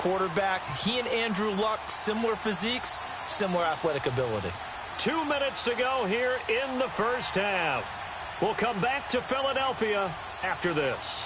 quarterback. He and Andrew Luck, similar physiques, similar athletic ability. 2 minutes to go here in the first half. We'll come back to Philadelphia after this.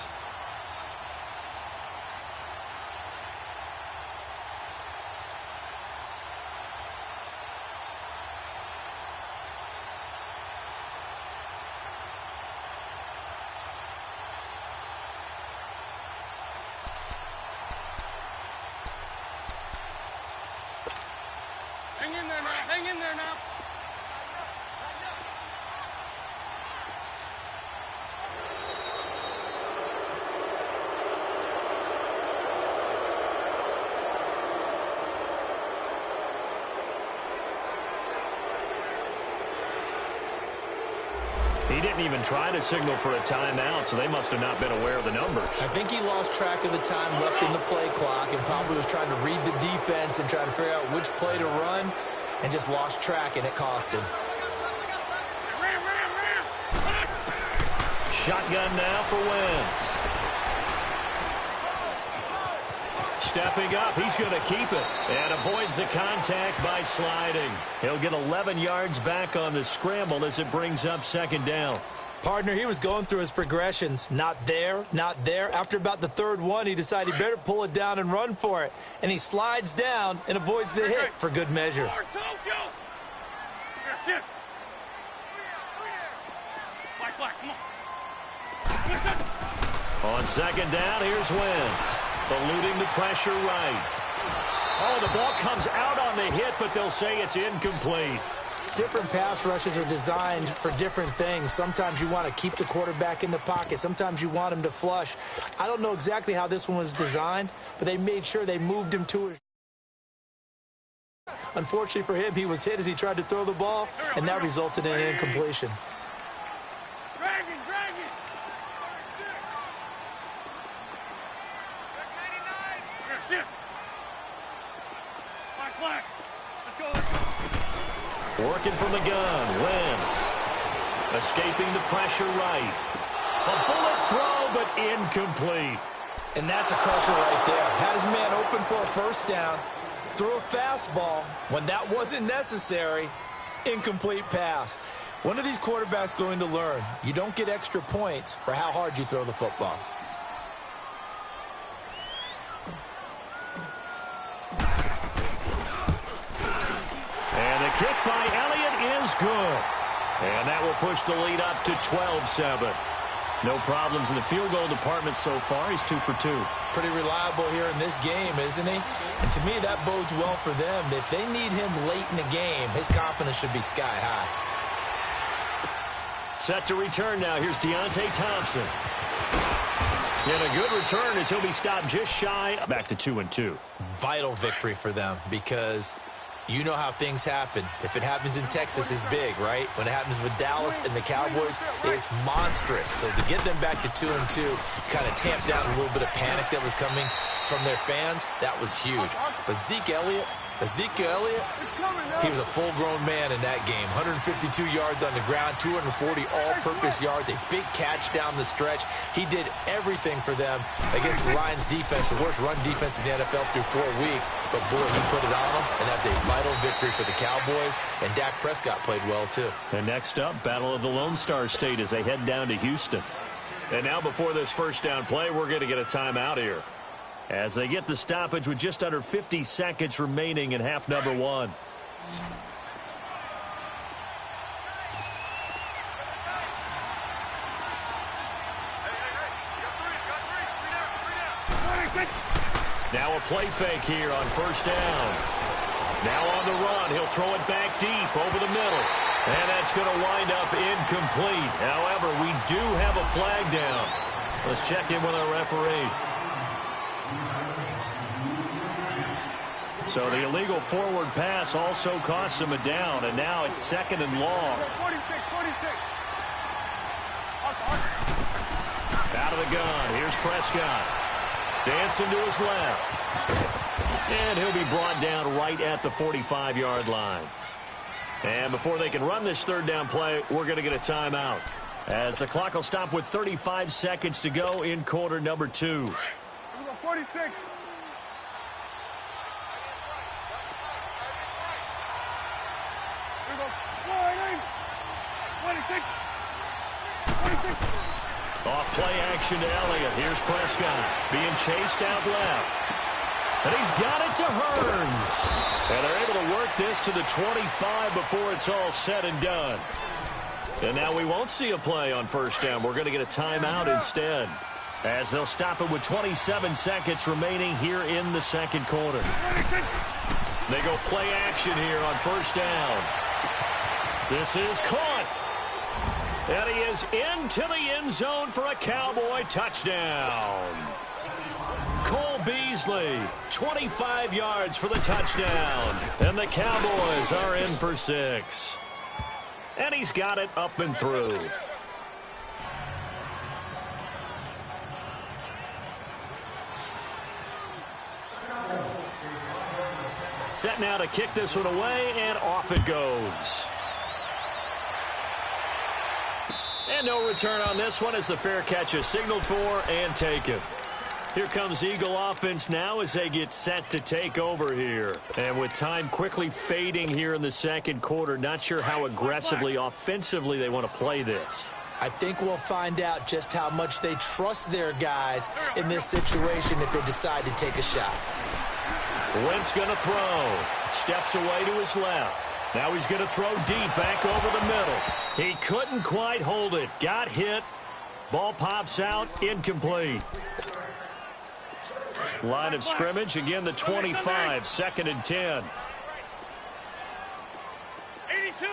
Hang in there now. Hang in there now. He didn't even try to signal for a timeout, so they must have not been aware of the numbers. I think he lost track of the time left in the play clock and probably was trying to read the defense and trying to figure out which play to run and just lost track, and it cost him. Shotgun now for Wentz. Stepping up, he's going to keep it and avoids the contact by sliding. He'll get 11 yards back on the scramble as it brings up second down. Partner, he was going through his progressions. Not there, not there. After about the third one, he decided he better pull it down and run for it. And he slides down and avoids the hit for good measure. On second down, here's Wentz. Eluding the pressure right. Oh, the ball comes out on the hit, but they'll say it's incomplete. Different pass rushes are designed for different things. Sometimes you want to keep the quarterback in the pocket. Sometimes you want him to flush. I don't know exactly how this one was designed, but they made sure they moved him to his... Unfortunately for him, he was hit as he tried to throw the ball, and that resulted in an incompletion. Working from the gun, Wentz. Escaping the pressure right. A bullet throw, but incomplete. And that's a crusher right there. Had his man open for a first down. Threw a fastball when that wasn't necessary. Incomplete pass. One of these quarterbacks going to learn. You don't get extra points for how hard you throw the football. And the kick by Elliott is good. And that will push the lead up to 12-7. No problems in the field goal department so far. He's 2 for 2. Pretty reliable here in this game, isn't he? And to me, that bodes well for them. If they need him late in the game, his confidence should be sky high. Set to return now. Here's Deontay Thompson. And a good return as he'll be stopped just shy. Back to 2-2. Vital victory for them because you know how things happen. If it happens in Texas, it's big, right? When it happens with Dallas and the Cowboys, it's monstrous. So to get them back to 2-2, kind of tamp down a little bit of panic that was coming from their fans, that was huge. But Ezekiel Elliott, he was a full-grown man in that game. 152 yards on the ground, 240 all-purpose yards, a big catch down the stretch. He did everything for them against the Lions defense, the worst run defense in the NFL through 4 weeks. But, boy, he put it on them, and that was a vital victory for the Cowboys. And Dak Prescott played well, too. And next up, Battle of the Lone Star State as they head down to Houston. And now before this first down play, we're going to get a timeout here, as they get the stoppage with just under 50 seconds remaining in half number 1. Now a play fake here on first down. Now on the run, he'll throw it back deep over the middle. And that's going to wind up incomplete. However, we do have a flag down. Let's check in with our referee. So the illegal forward pass also costs him a down, and now it's second and long. 46. Out of the gun, here's Prescott. Dancing to his left. And he'll be brought down right at the 45-yard line. And before they can run this third down play, we're going to get a timeout, as the clock will stop with 35 seconds to go in quarter number 2. 46. Off play action to Elliott. Here's Prescott being chased out left. And he's got it to Hearns. And they're able to work this to the 25 before it's all said and done. And now we won't see a play on first down. We're going to get a timeout instead, as they'll stop it with 27 seconds remaining here in the second quarter. They go play action here on first down. This is caught. And he is into the end zone for a Cowboy touchdown. Cole Beasley, 25 yards for the touchdown. And the Cowboys are in for 6. And he's got it up and through. Set now to kick this one away, and off it goes. And no return on this one as the fair catch is signaled for and taken. Here comes Eagle offense now as they get set to take over here. And with time quickly fading here in the second quarter, not sure how aggressively, offensively they want to play this. I think we'll find out just how much they trust their guys in this situation if they decide to take a shot. Wentz going to throw. Steps away to his left. Now he's going to throw deep back over the middle. He couldn't quite hold it. Got hit. Ball pops out. Incomplete. Line of scrimmage. Again, the 25. 2nd and 10. 82.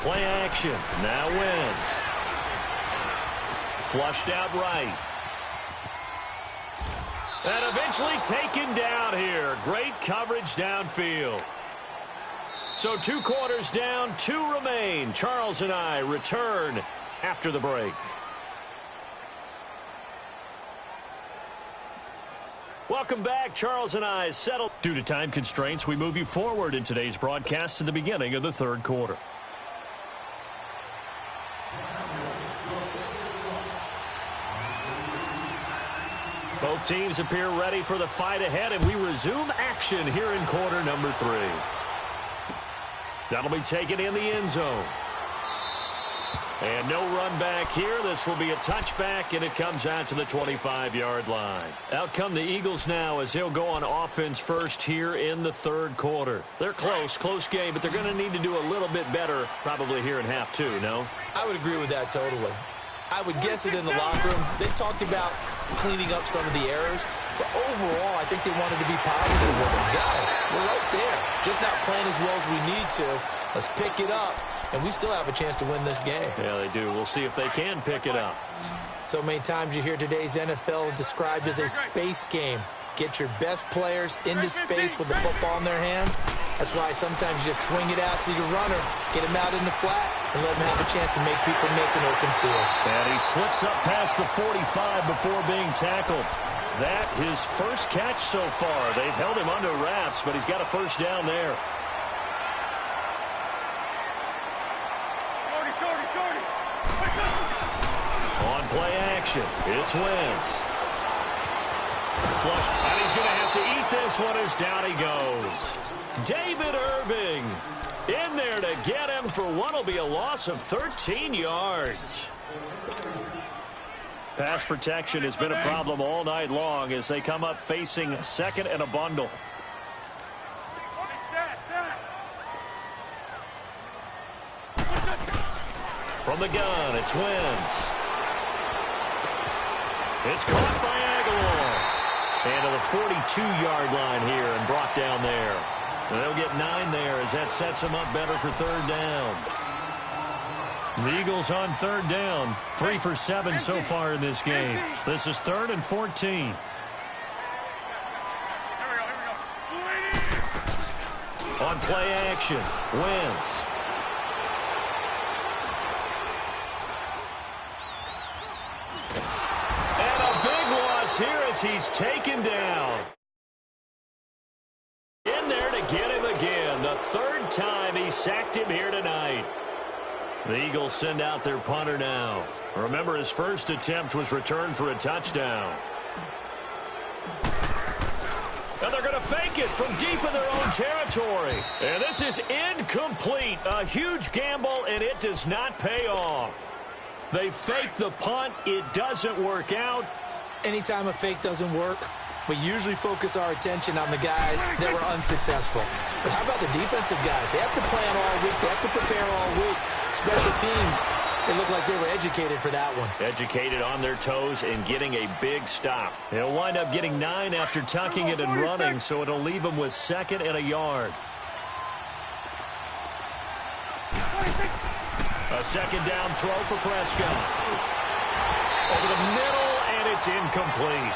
Play action. Now Wentz. Flushed out right. And eventually taken down here. Great coverage downfield. So 2 quarters down, 2 remain. Charles and I return after the break. Welcome back. Charles and I settled. Due to time constraints, we move you forward in today's broadcast to the beginning of the third quarter. Both teams appear ready for the fight ahead, and we resume action here in quarter number 3. That'll be taken in the end zone. And no run back here. This will be a touchback, and it comes out to the 25-yard line. Out come the Eagles now as they'll go on offense first here in the third quarter. They're close game, but they're going to need to do a little bit better probably here in half 2, no? I would agree with that totally. I would guess it in the locker room. They talked about cleaning up some of the errors, but overall, I think they wanted to be positive with it. Guys, we're right there. Just not playing as well as we need to. Let's pick it up, and we still have a chance to win this game. Yeah, they do. We'll see if they can pick it up. So many times you hear today's NFL described as a space game. Get your best players into space with the football in their hands. That's why sometimes you just swing it out to your runner, get him out in the flat, and let him have a chance to make people miss an open field. And he slips up past the 45 before being tackled. That his first catch so far. They've held him under wraps, but he's got a first down there. Shorty. On play action, it's Wentz. Flush, and he's going to have to eat this one as down he goes. David Irving in there to get him for what will be a loss of 13 yards. Pass protection has been a problem all night long as they come up facing second and a bundle. From the gun, it's Wentz. It's caught by Aguilar. And to the 42-yard line here and brought down there. And they'll get 9 there as that sets them up better for third down. The Eagles on third down. 3 for 7 so far in this game. This is 3rd and 14. On play action, Wentz. Here as he's taken down. In there to get him again. The 3rd time he sacked him here tonight. The Eagles send out their punter now. Remember, his first attempt was returned for a touchdown. And they're going to fake it from deep in their own territory. And this is incomplete. A huge gamble, and it does not pay off. They fake the punt. It doesn't work out. Anytime a fake doesn't work, we usually focus our attention on the guys that were unsuccessful. But how about the defensive guys? They have to plan all week. They have to prepare all week. Special teams, they look like they were educated for that one. Educated on their toes and getting a big stop. He'll wind up getting 9 after tucking it and running, so it'll leave him with 2nd and a yard. A 2nd down throw for Prescott. Over the middle, and it's incomplete.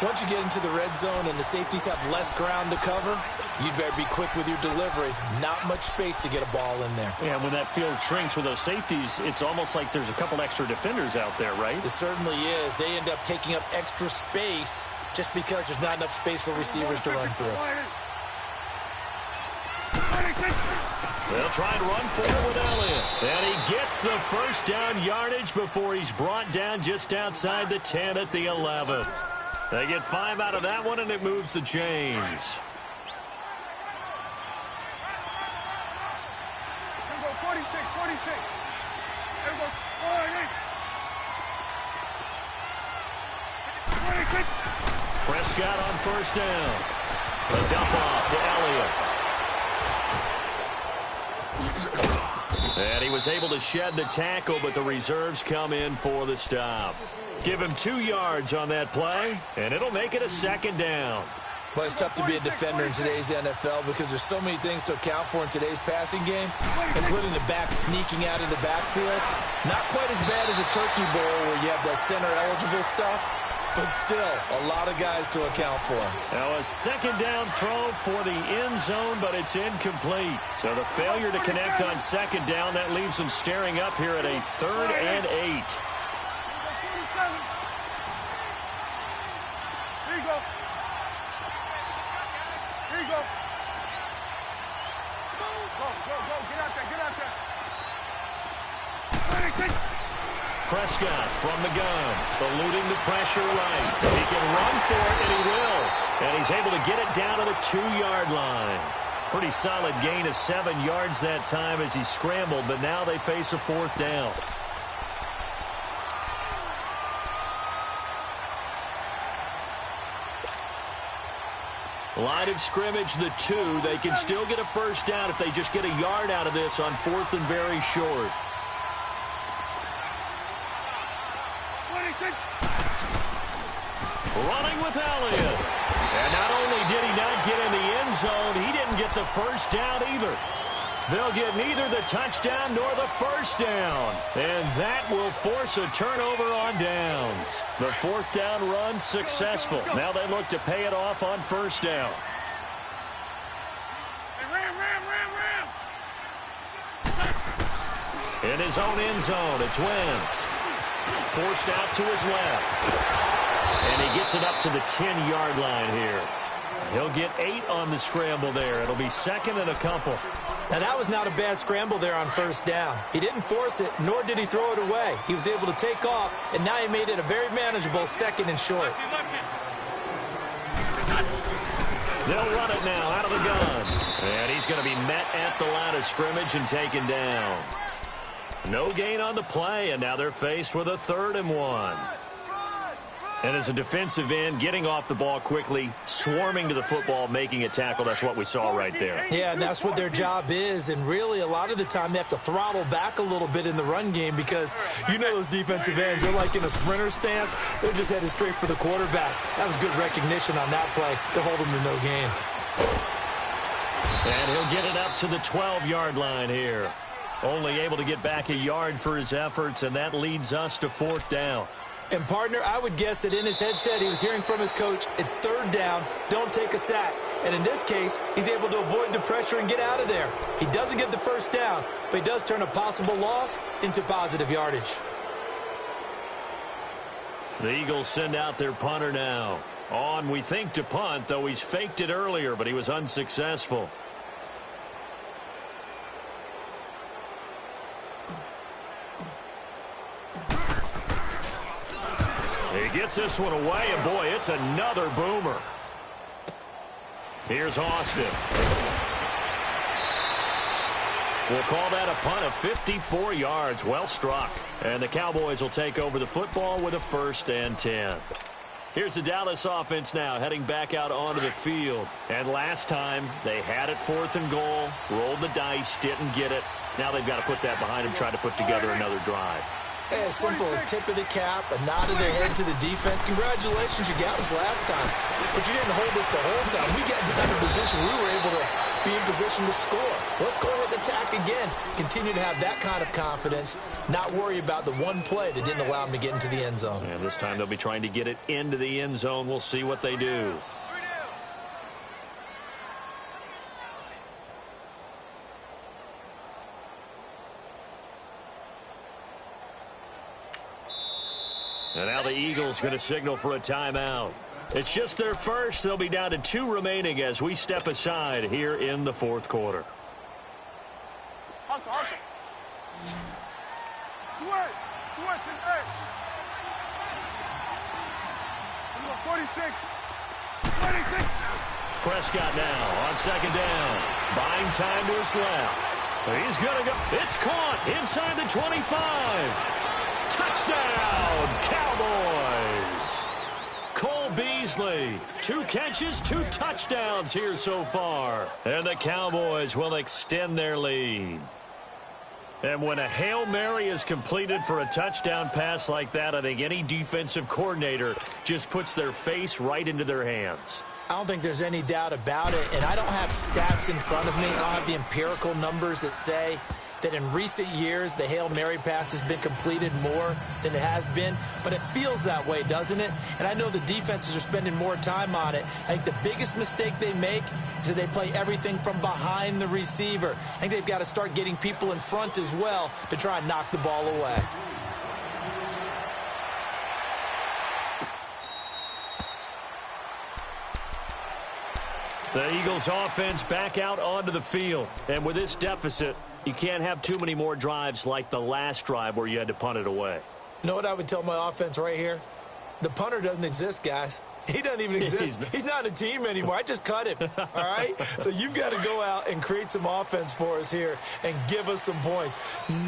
Once you get into the red zone and the safeties have less ground to cover, you'd better be quick with your delivery. Not much space to get a ball in there. Yeah, when that field shrinks with those safeties, it's almost like there's a couple extra defenders out there, right? It certainly is. They end up taking up extra space just because there's not enough space for receivers to run through. They'll try and run for it with Elliott. And he gets the first down yardage before he's brought down just outside the 10 at the 11. They get 5 out of that one, and it moves the chains. Here go 46, 46. Here go 46. Prescott on first down. A dump off to Elliott. And he was able to shed the tackle, but the reserves come in for the stop. Give him 2 yards on that play, and it'll make it a 2nd down. Well, it's tough to be a defender in today's NFL because there's so many things to account for in today's passing game, including the back sneaking out of the backfield. Not quite as bad as a turkey bowl where you have the center-eligible stuff, but still a lot of guys to account for. Now a 2nd down throw for the end zone, but it's incomplete. So the failure to connect on 2nd down, that leaves them staring up here at a 3rd and 8. Here you go. Here you go. Go, go, go. Get out there, get out there. 26. Prescott from the gun, eluding the pressure right. He can run for it, and he will. And he's able to get it down to the 2-yard line. Pretty solid gain of 7 yards that time as he scrambled, but now they face a 4th down. Line of scrimmage, the 2. They can still get a first down if they just get a yard out of this on 4th and very short. Running with Elliott. And not only did he not get in the end zone, he didn't get the first down either. They'll get neither the touchdown nor the first down. And that will force a turnover on downs. The 4th down run successful. Now they look to pay it off on first down. In his own end zone, it's Wentz. Forced out to his left. And he gets it up to the 10-yard line here. He'll get 8 on the scramble there. It'll be 2nd and a couple. Now, that was not a bad scramble there on first down. He didn't force it, nor did he throw it away. He was able to take off, and now he made it a very manageable 2nd and short. They'll run it now out of the gun. And he's going to be met at the line of scrimmage and taken down. No gain on the play, and now they're faced with a 3rd and 1. And as a defensive end, getting off the ball quickly, swarming to the football, making a tackle, that's what we saw right there. Yeah, and that's what their job is. And really, a lot of the time, they have to throttle back a little bit in the run game because you know those defensive ends, they're like in a sprinter stance. They're just headed straight for the quarterback. That was good recognition on that play to hold them to no gain. And he'll get it up to the 12-yard line here. Only able to get back a yard for his efforts, and that leads us to 4th down. And, partner, I would guess that in his headset he was hearing from his coach, it's 3rd down, don't take a sack. And in this case, he's able to avoid the pressure and get out of there. He doesn't get the first down, but he does turn a possible loss into positive yardage. The Eagles send out their punter now. On, we think, to punt, though he's faked it earlier, but he was unsuccessful. He gets this one away, and boy, it's another boomer. Here's Austin. We'll call that a punt of 54 yards. Well struck. And the Cowboys will take over the football with a 1st and 10. Here's the Dallas offense now heading back out onto the field. And last time they had it 4th and goal, rolled the dice, didn't get it. Now they've got to put that behind them, try to put together another drive. Hey, a simple tip of the cap, a nod of the head to the defense. Congratulations, you got us last time. But you didn't hold us the whole time. We got down in position. We were able to be in position to score. Let's go ahead and attack again. Continue to have that kind of confidence. Not worry about the one play that didn't allow them to get into the end zone. And this time they'll be trying to get it into the end zone. We'll see what they do. And now the Eagles going to signal for a timeout. It's just their first. They'll be down to 2 remaining as we step aside here in the 4th quarter. Hustle, hustle. Switch. Switch and X. 46. 26. Prescott now on 2nd down. Buying time to his left. He's going to go. It's caught inside the 25. Touchdown, Cowboys! Cole Beasley, 2 catches, 2 touchdowns here so far. And the Cowboys will extend their lead. And when a Hail Mary is completed for a touchdown pass like that, I think any defensive coordinator just puts their face right into their hands. I don't think there's any doubt about it, and I don't have stats in front of me. I don't have the empirical numbers that say that in recent years the Hail Mary pass has been completed more than it has been, but it feels that way, doesn't it? And I know the defenses are spending more time on it. I think the biggest mistake they make is that they play everything from behind the receiver. I think they've got to start getting people in front as well to try and knock the ball away. The Eagles offense back out onto the field, and with this deficit, you can't have too many more drives like the last drive where you had to punt it away. You know what I would tell my offense right here? The punter doesn't exist, guys. He doesn't even exist. He's not a team anymore. I just cut him, all right? So you've got to go out and create some offense for us here and give us some points.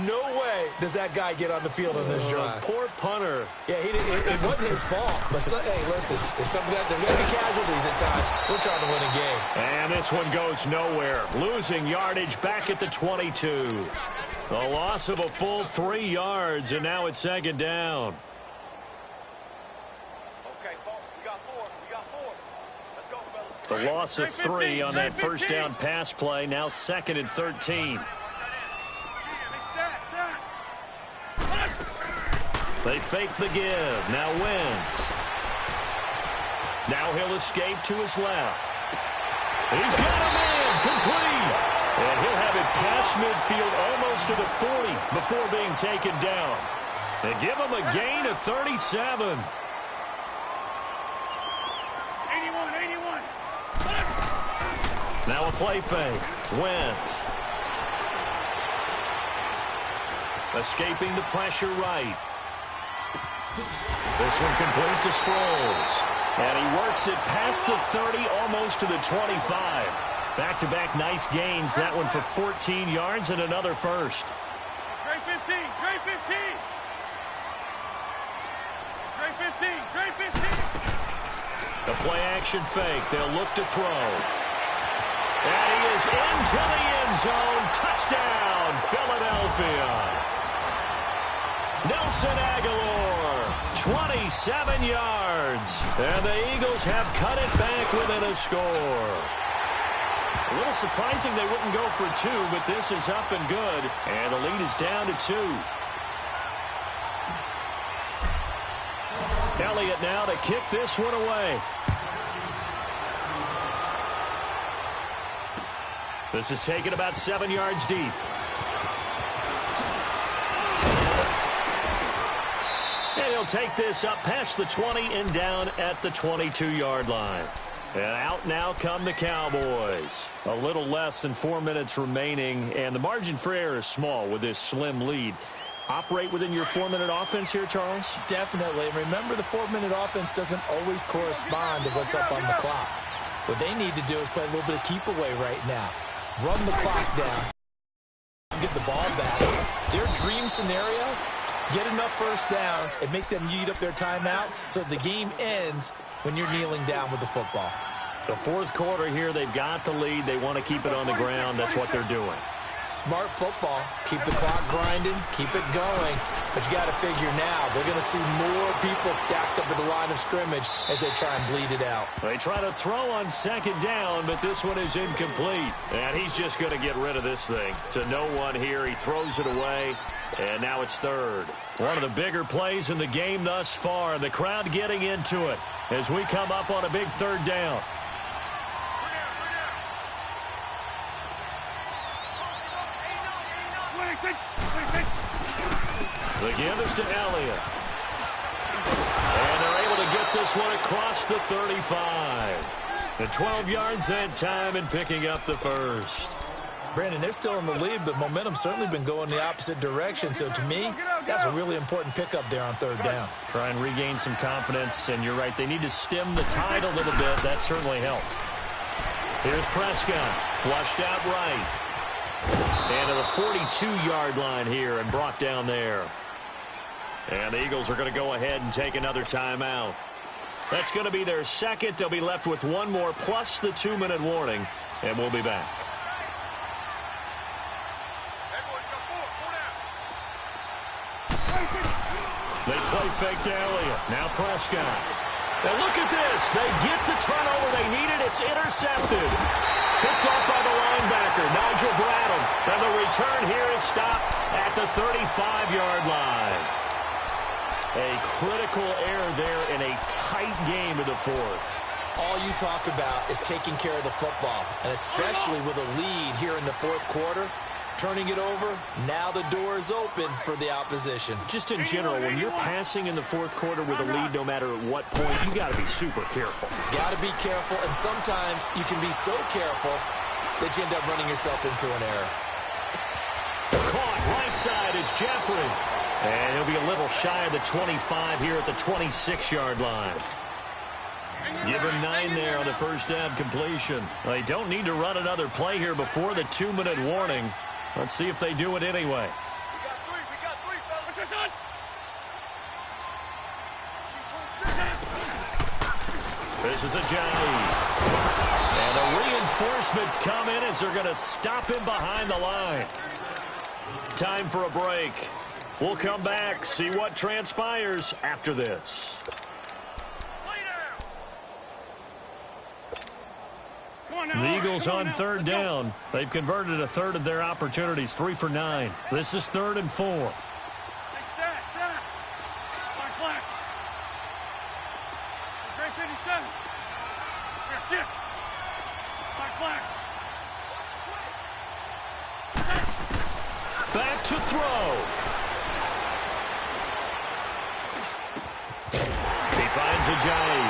No way does that guy get on the field on this drive. Poor punter. Yeah, it wasn't his fault. But, hey, listen, if something there's going to be casualties at times. We're trying to win a game. And this one goes nowhere. Losing yardage back at the 22. A loss of a full 3 yards, and now it's 2nd down. The loss of 3 on that 1st down pass play. Now 2nd and 13. They fake the give. Now Wentz. Now he'll escape to his left. He's got a man complete. And he'll have it past midfield almost to the 40 before being taken down. They give him a gain of 37. 81. Now a play fake. Wentz. Escaping the pressure right. This one complete to Sproles. And he works it past the 30, almost to the 25. Back-to-back nice gains. That one for 14 yards and another first. Great 15. The play-action fake. They'll look to throw. And he is into the end zone. Touchdown, Philadelphia. Nelson Aguilar, 27 yards. And the Eagles have cut it back within a score. A little surprising they wouldn't go for 2, but this is up and good. And the lead is down to 2. Elliott now to kick this one away. This is taken about 7 yards deep. And he'll take this up past the 20 and down at the 22-yard line. And out now come the Cowboys. A little less than 4 minutes remaining, and the margin for error is small with this slim lead. Operate within your 4-minute offense here, Charles? Definitely. Remember, the 4-minute offense doesn't always correspond to what's up on the clock. What they need to do is play a little bit of keep away right now. Run the clock down. Get the ball back. Their dream scenario, get enough first downs and make them eat up their timeouts so the game ends when you're kneeling down with the football. The fourth quarter here, they've got the lead. They want to keep it on the ground. That's what they're doing. Smart football. Keep the clock grinding. Keep it going. But you got to figure now, they're going to see more people stacked up at the line of scrimmage as they try and bleed it out. They try to throw on second down, but this one is incomplete. And he's just going to get rid of this thing. To no one here. He throws it away. And now it's third. One of the bigger plays in the game thus far. The crowd getting into it as we come up on a big third down. The give is to Elliott. And they're able to get this one across the 35. The 12 yards that time and picking up the first. Brandon, they're still in the lead, but momentum's certainly been going the opposite direction. So to me, that's a really important pickup there on third down. Try and regain some confidence, and you're right. They need to stem the tide a little bit. That certainly helped. Here's Prescott. Flushed out right. And to the 42-yard line here and brought down there. And the Eagles are going to go ahead and take another timeout. That's going to be their second. They'll be left with one more plus the 2-minute warning, and we'll be back. They play fake to Elliott. Now Prescott. Now look at this. They get the turnover they needed. It's intercepted. Picked off by the linebacker, Nigel Bradham. And the return here is stopped at the 35-yard line. A critical error there in a tight game in the fourth. All you talk about is taking care of the football, and especially with a lead here in the fourth quarter, turning it over, now the door is open for the opposition. Just in general, when you're passing in the fourth quarter with a lead, no matter at what point, you got to be super careful. Got to be careful, and sometimes you can be so careful that you end up running yourself into an error. Caught right side is Jeffrey. And he'll be a little shy of the 25 here at the 26-yard line. Give him 9 there on the first down completion. They don't need to run another play here before the 2-minute warning. Let's see if they do it anyway. We got three, fellas. This is a Johnny. And the reinforcements come in as they're going to stop him behind the line. Time for a break. We'll come back, see what transpires after this. The Eagles on third down. They've converted a third of their opportunities, 3 for 9. This is 3rd and 4. Back to throw. He finds Ajayi,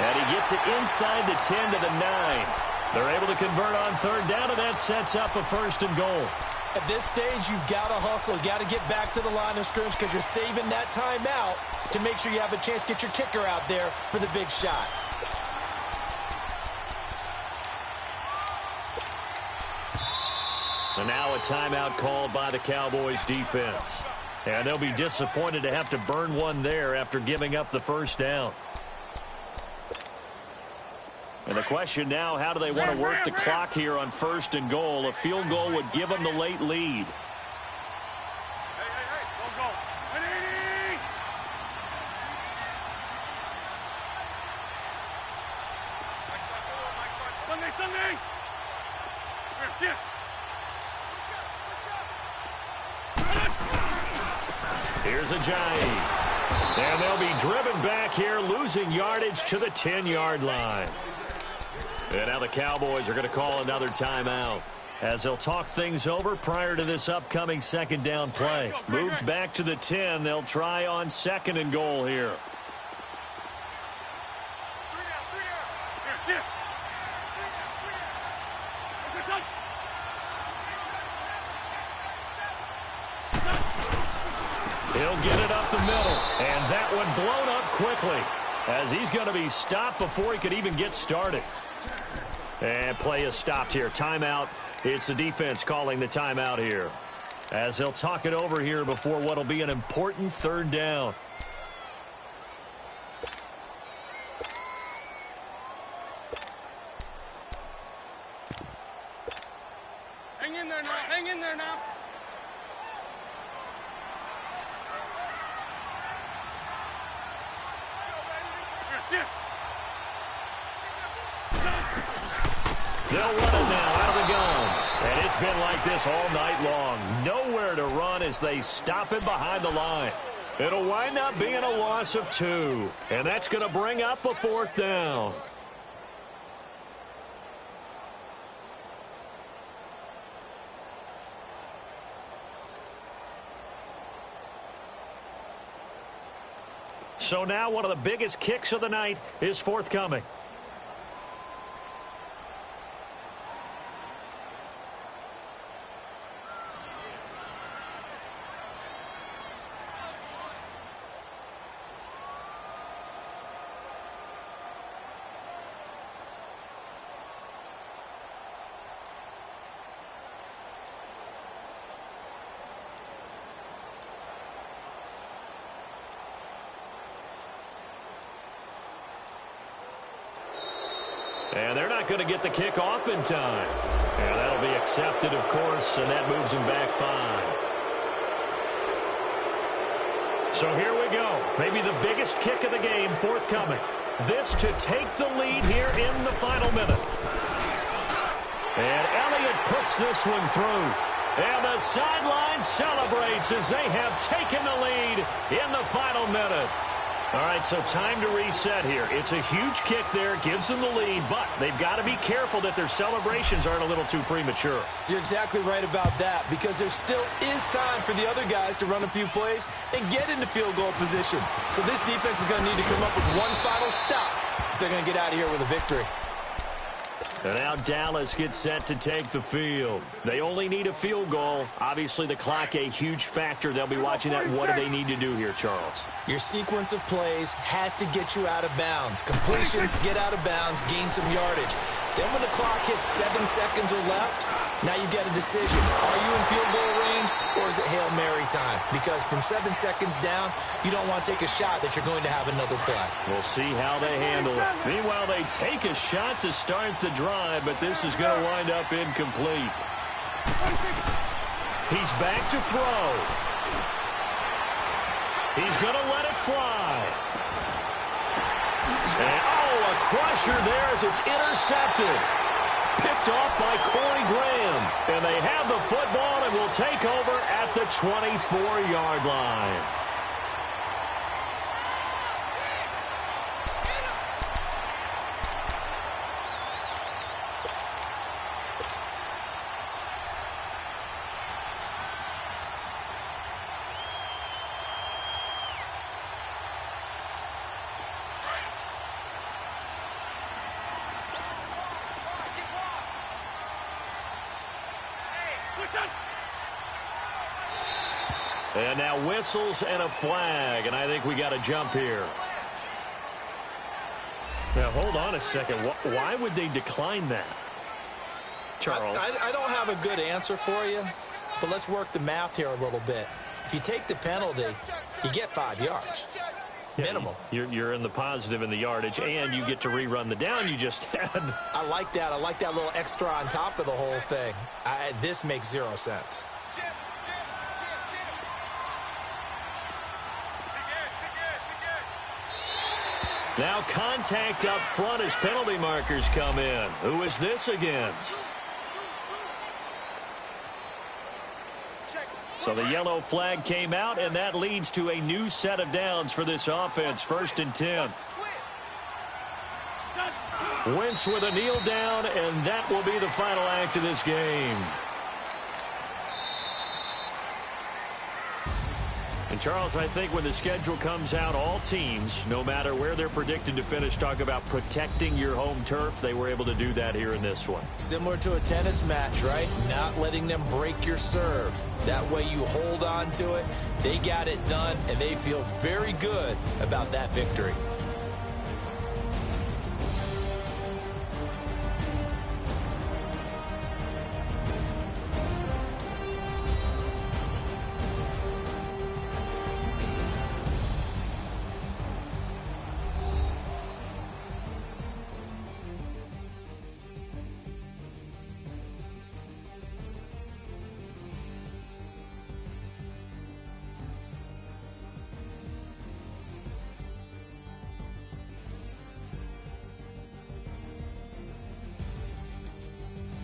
and he gets it inside the 10 to the 9. They're able to convert on third down, and that sets up a 1st and goal. At this stage, you've got to hustle. You've got to get back to the line of scrimmage because you're saving that timeout to make sure you have a chance to get your kicker out there for the big shot. And now a timeout called by the Cowboys defense. And they'll be disappointed to have to burn one there after giving up the first down. And the question now, how do they want to work the clock here on 1st and goal? A field goal would give them the late lead. Sunday! Here's Ajayi. And they'll be driven back here, losing yardage to the 10-yard line. And now the Cowboys are going to call another timeout as they'll talk things over prior to this upcoming 2nd down play. Moved back to the 10. They'll try on 2nd and goal here. He'll get it up the middle, and that one blown up quickly. as he's going to be stopped before he could even get started. And play is stopped here. Timeout. It's the defense calling the timeout here, as they'll talk it over here before what will be an important third down. Hang in there now. Hang in there now. They'll run it now out of the gun. And it's been like this all night long. Nowhere to run as they stop him behind the line. It'll wind up being a loss of 2. And that's going to bring up a fourth down. So now one of the biggest kicks of the night is forthcoming. And they're not going to get the kick off in time. And that'll be accepted, of course, and that moves him back 5. So here we go. Maybe the biggest kick of the game forthcoming. This to take the lead here in the final minute. And Elliott puts this one through. And the sideline celebrates as they have taken the lead in the final minute. All right, so time to reset here. It's a huge kick there, gives them the lead, but they've got to be careful that their celebrations aren't a little too premature. You're exactly right about that, because there still is time for the other guys to run a few plays and get into field goal position. So this defense is going to need to come up with one final stop if they're going to get out of here with a victory. And now Dallas gets set to take the field. They only need a field goal. Obviously, the clock a huge factor. They'll be watching that. What do they need to do here, Charles? Your sequence of plays has to get you out of bounds. Completions, get out of bounds, gain some yardage. Then when the clock hits 7 seconds or left, now you get a decision. Are you in field goal range, or is it Hail Mary time? Because from 7 seconds down, you don't want to take a shot that you're going to have another play. We'll see how they handle it. Meanwhile, they take a shot to start the drive, but this is going to wind up incomplete. He's back to throw. He's going to let it fly. And, a crusher there as it's intercepted. Picked off by Corey Graham. And they have the football and will take over at the 24-yard line. And now whistles and a flag, and I think we got a jump here. Now, hold on a second. Why would they decline that? Charles? I don't have a good answer for you, but let's work the math here a little bit. If you take the penalty, you get 5 yards. Minimum. You're in the positive in the yardage, and you get to rerun the down you just had. I like that. I like that little extra on top of the whole thing. This makes 0 sense. Now contact up front as penalty markers come in. Who is this against? So the yellow flag came out, and that leads to a new set of downs for this offense. 1st and 10. Wentz with a kneel down, and that will be the final act of this game. And, Charles, I think when the schedule comes out, all teams, no matter where they're predicted to finish, talk about protecting your home turf. They were able to do that here in this one. Similar to a tennis match, right? Not letting them break your serve. That way you hold on to it. They got it done, and they feel very good about that victory.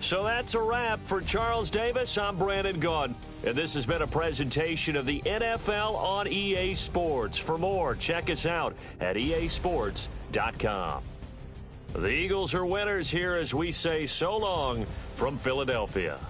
So that's a wrap. For Charles Davis, I'm Brandon Gaudin. And this has been a presentation of the NFL on EA Sports. For more, check us out at easports.com. The Eagles are winners here as we say so long from Philadelphia.